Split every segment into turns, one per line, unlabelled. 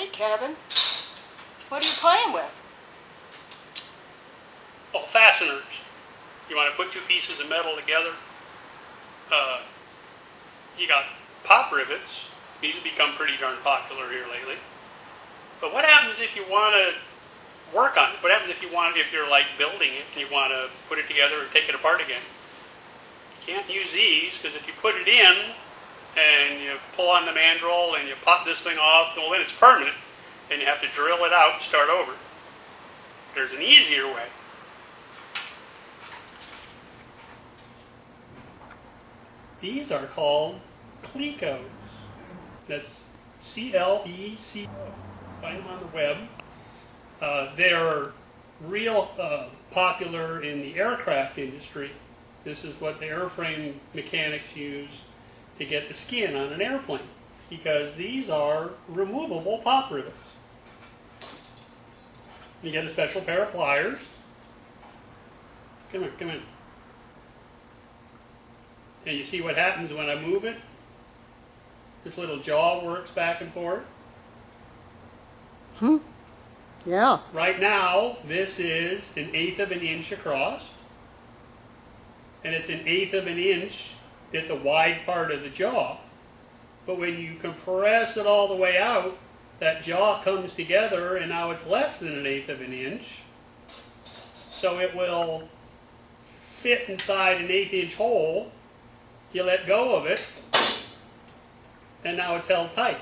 Hey, Kevin. What are you playing with?
Well, fasteners. You want to put two pieces of metal together. You got pop rivets. These have become pretty darn popular here lately. But what happens if you want to work on it? What happens if you're like building it and you want to put it together and take it apart again? You can't use these because if you put it in and you pull on the mandrel and you pop this thing off, well, then it's permanent and you have to drill it out and start over. There's an easier way. These are called Clicos. That's C-L-E-C-O. Find them on the web. They're real popular in the aircraft industry. This is what the airframe mechanics use to get the skin on an airplane, because these are removable pop rivets. You get a special pair of pliers. Come in. And you see what happens when I move it? This little jaw works back and forth.
Yeah.
Right now, this is 1/8 of an inch across. And it's 1/8 of an inch at the wide part of the jaw. But when you compress it all the way out, that jaw comes together and now it's less than 1/8 of an inch. So it will fit inside an 1/8 inch hole. You let go of it, and now it's held tight.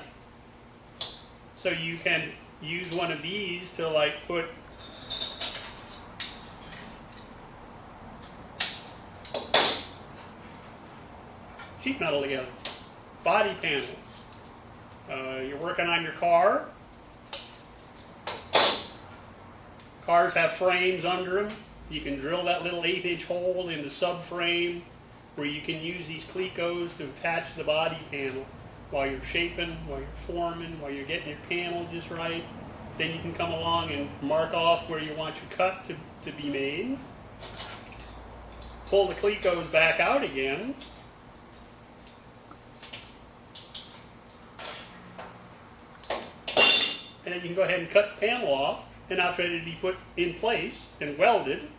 So you can use one of these to like put sheet metal together, body panels. You're working on your car. Cars have frames under them. You can drill that little 1/8 inch hole in the subframe where you can use these Clicos to attach the body panel while you're shaping, while you're forming, while you're getting your panel just right. Then you can come along and mark off where you want your cut to be made. Pull the Clicos back out again. And then you can go ahead and cut the panel off, and now it's ready to be put in place and welded.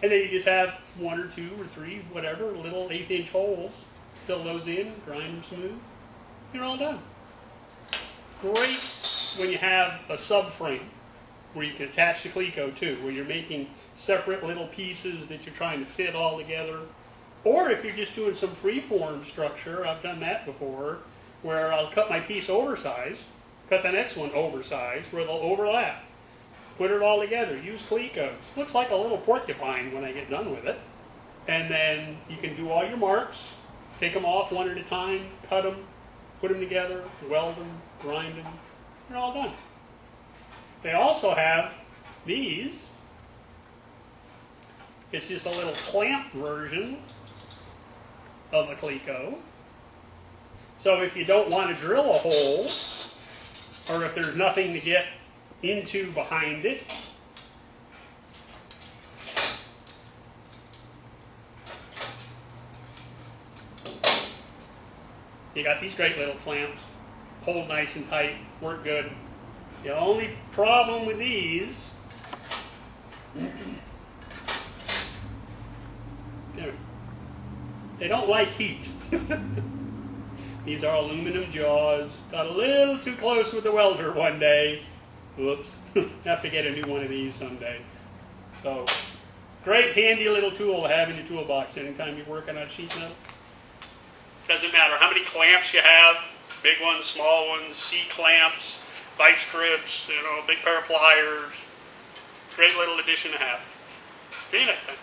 And then you just have 1 or 2 or 3, whatever, little 1/8 inch holes. Fill those in, grind them smooth. You're all done. Great when you have a subframe where you can attach the Clico to, where you're making separate little pieces that you're trying to fit all together. Or if you're just doing some freeform structure, I've done that before, where I'll cut my piece oversized, cut the next one oversized, where they'll overlap. Put it all together, use Clicos. Looks like a little porcupine when I get done with it. And then you can do all your marks, take them off one at a time, cut them, put them together, weld them, grind them. They're all done. They also have these. It's just a little clamp version of a Clico. So if you don't want to drill a hole, or if there's nothing to get into behind it, you got these great little clamps, hold nice and tight, work good. The only problem with these, they don't like heat. These are aluminum jaws. Got a little too close with the welder one day. Whoops. Have to get a new one of these someday. So, great handy little tool to have in your toolbox anytime you're working on sheet metal. Doesn't matter how many clamps you have, big ones, small ones, C-clamps, vice grips, big pair of pliers. Great little addition to have. See you next time.